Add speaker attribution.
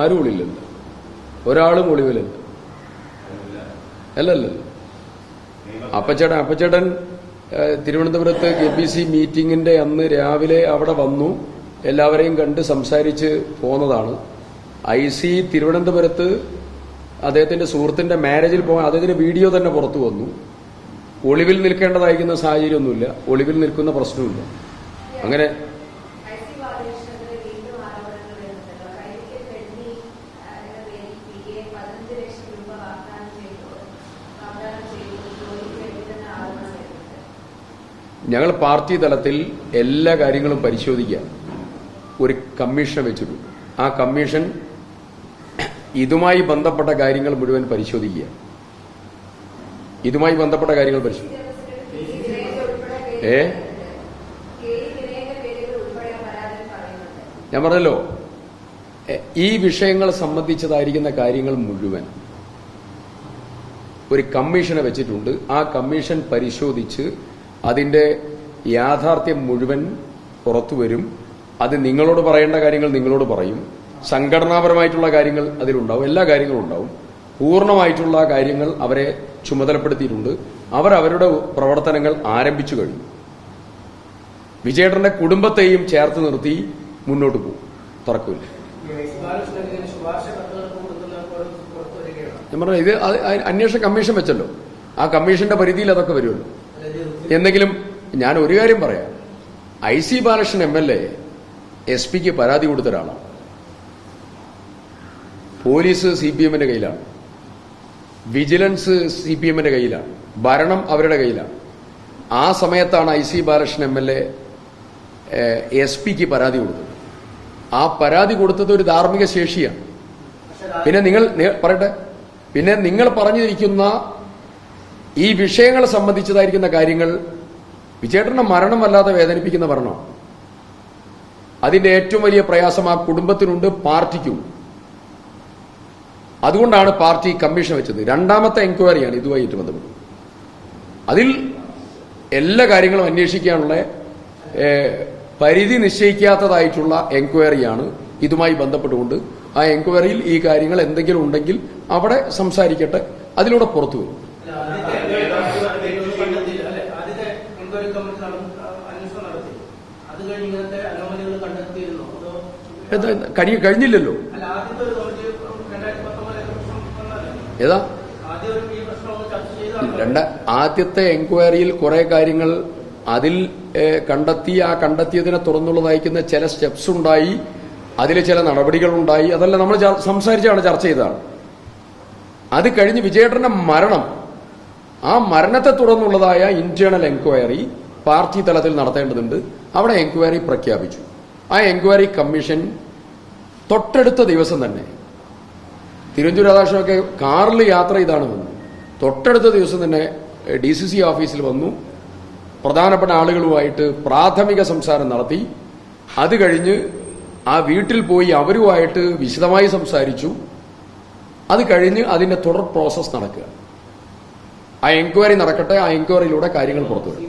Speaker 1: ആരും ഒളിവിലല്ല, ഒരാളും ഒളിവിലല്ല. അല്ലല്ല, അപ്പച്ചേട്ടൻ തിരുവനന്തപുരത്ത് KPC മീറ്റിംഗിന്റെ അന്ന് രാവിലെ അവിടെ വന്നു, എല്ലാവരെയും കണ്ട് സംസാരിച്ച് പോന്നതാണ്. IC തിരുവനന്തപുരത്ത് അദ്ദേഹത്തിന്റെ സുഹൃത്തിന്റെ മാരേജിൽ പോകാൻ അദ്ദേഹത്തിന്റെ വീഡിയോ തന്നെ പുറത്തു വന്നു. ഒളിവിൽ നിൽക്കേണ്ടതായിരിക്കുന്ന സാഹചര്യമൊന്നുമില്ല, ഒളിവിൽ നിൽക്കുന്ന പ്രശ്നമില്ല. അങ്ങനെ ഞങ്ങൾ പാർട്ടി തലത്തിൽ എല്ലാ കാര്യങ്ങളും പരിശോധിക്കാൻ ഒരു കമ്മീഷൻ വെച്ചിട്ടുണ്ട്. ആ കമ്മീഷൻ ഇതുമായി ബന്ധപ്പെട്ട കാര്യങ്ങൾ മുഴുവൻ പരിശോധിക്കുക. ഇതുമായി ബന്ധപ്പെട്ട കാര്യങ്ങൾ പരിശോധിക്കുക. ഞാൻ പറഞ്ഞല്ലോ, ഈ വിഷയങ്ങൾ സംബന്ധിച്ചതായിരിക്കുന്ന കാര്യങ്ങൾ മുഴുവൻ ഒരു കമ്മീഷനെ വെച്ചിട്ടുണ്ട്. ആ കമ്മീഷൻ പരിശോധിച്ച് അതിന്റെ യാഥാർത്ഥ്യം മുഴുവൻ പുറത്തുവരും. അത് നിങ്ങളോട് പറയേണ്ട കാര്യങ്ങൾ നിങ്ങളോട് പറയും, സംഘടനാപരമായിട്ടുള്ള കാര്യങ്ങൾ അതിലുണ്ടാവും, എല്ലാ കാര്യങ്ങളും ഉണ്ടാവും. പൂർണ്ണമായിട്ടുള്ള കാര്യങ്ങൾ അവരെ ചുമതലപ്പെടുത്തിയിട്ടുണ്ട്. അവർ അവരുടെ പ്രവർത്തനങ്ങൾ ആരംഭിച്ചു കഴിഞ്ഞു. വിജയേട്ടന്റെ കുടുംബത്തെയും ചേർത്ത് നിർത്തി മുന്നോട്ട് പോകും, തർക്കമില്ല. ഞാൻ പറഞ്ഞ ഇത് അന്വേഷണ കമ്മീഷൻ വെച്ചല്ലോ, ആ കമ്മീഷന്റെ പരിധിയിൽ അതൊക്കെ വരുമല്ലോ. എന്തെങ്കിലും ഞാൻ ഒരു കാര്യം പറയാം, IC ബാലകൃഷ്ണൻ MLA SP-ക്ക് പരാതി കൊടുത്ത ഒരാളാണ്. പോലീസ് CPM-ന്റെ കയ്യിലാണ്, വിജിലൻസ് CPM-ന്റെ കയ്യിലാണ്, ഭരണം അവരുടെ കയ്യിലാണ്. ആ സമയത്താണ് IC ബാലകൃഷ്ണൻ MLA SP-ക്ക് പരാതി കൊടുത്തത്. ആ പരാതി കൊടുത്തത് ഒരു ധാർമ്മിക ശേഷിയാണ്. പിന്നെ നിങ്ങൾ പറയട്ടെ, പിന്നെ നിങ്ങൾ പറഞ്ഞിരിക്കുന്ന ഈ വിഷയങ്ങൾ സംബന്ധിച്ചതായിരിക്കുന്ന കാര്യങ്ങൾ വിജയേട്ടന്റെ മരണം വല്ലാതെ വേദനിപ്പിക്കുന്ന മരണമാണ്. അതിന്റെ ഏറ്റവും വലിയ പ്രയാസം ആ കുടുംബത്തിനുണ്ട്, പാർട്ടിക്കും. അതുകൊണ്ടാണ് പാർട്ടി കമ്മീഷൻ വെച്ചത്. രണ്ടാമത്തെ എൻക്വയറിയാണ് ഇതുമായിട്ട് ബന്ധപ്പെട്ടത്. അതിൽ എല്ലാ കാര്യങ്ങളും അന്വേഷിക്കാനുള്ള പരിധി നിശ്ചയിക്കാത്തതായിട്ടുള്ള എൻക്വയറിയാണ് ഇതുമായി ബന്ധപ്പെട്ടുകൊണ്ട്. ആ എൻക്വയറിയിൽ ഈ കാര്യങ്ങൾ എന്തെങ്കിലും ഉണ്ടെങ്കിൽ അവിടെ സംസാരിക്കട്ടെ, അതിലൂടെ പുറത്തു വരും. കഴിഞ്ഞില്ലല്ലോ. ഏതാ ആദ്യത്തെ എൻക്വയറിയിൽ കുറെ കാര്യങ്ങൾ അതിൽ കണ്ടെത്തി. ആ കണ്ടെത്തിയതിനെ തുറന്നുള്ളതായിരിക്കുന്ന ചില സ്റ്റെപ്സ് ഉണ്ടായി, അതിൽ ചില നടപടികളുണ്ടായി. അതെല്ലാം നമ്മൾ സംസാരിച്ചാണ്, ചർച്ച ചെയ്തതാണ്. അത് കഴിഞ്ഞ് വിജയേട്ടന്റെ മരണം, ആ മരണത്തെ തുടർന്നുള്ളതായ ഇന്റേണൽ എൻക്വയറി പാർട്ടി തലത്തിൽ നടത്തേണ്ടതുണ്ട്. അവിടെ എൻക്വയറി പ്രഖ്യാപിച്ചു. ആ എൻക്വയറി കമ്മീഷൻ തൊട്ടടുത്ത ദിവസം തന്നെ തിരുവഞ്ചൂർ രാധാകൃഷ്ണനൊക്കെ കാറിൽ യാത്ര ചെയ്താണ് വന്നു. തൊട്ടടുത്ത ദിവസം തന്നെ DCC ഓഫീസിൽ വന്നു, പ്രധാനപ്പെട്ട ആളുകളുമായിട്ട് പ്രാഥമിക സംസാരം നടത്തി. അത് കഴിഞ്ഞ് ആ വീട്ടിൽ പോയി അവരുമായിട്ട് വിശദമായി സംസാരിച്ചു. അത് കഴിഞ്ഞ് അതിന്റെ തുടർ പ്രോസസ് നടക്കുക. ആ എൻക്വയറി നടക്കട്ടെ, ആ എൻക്വയറിയിലൂടെ കാര്യങ്ങൾ പുറത്തുവരും.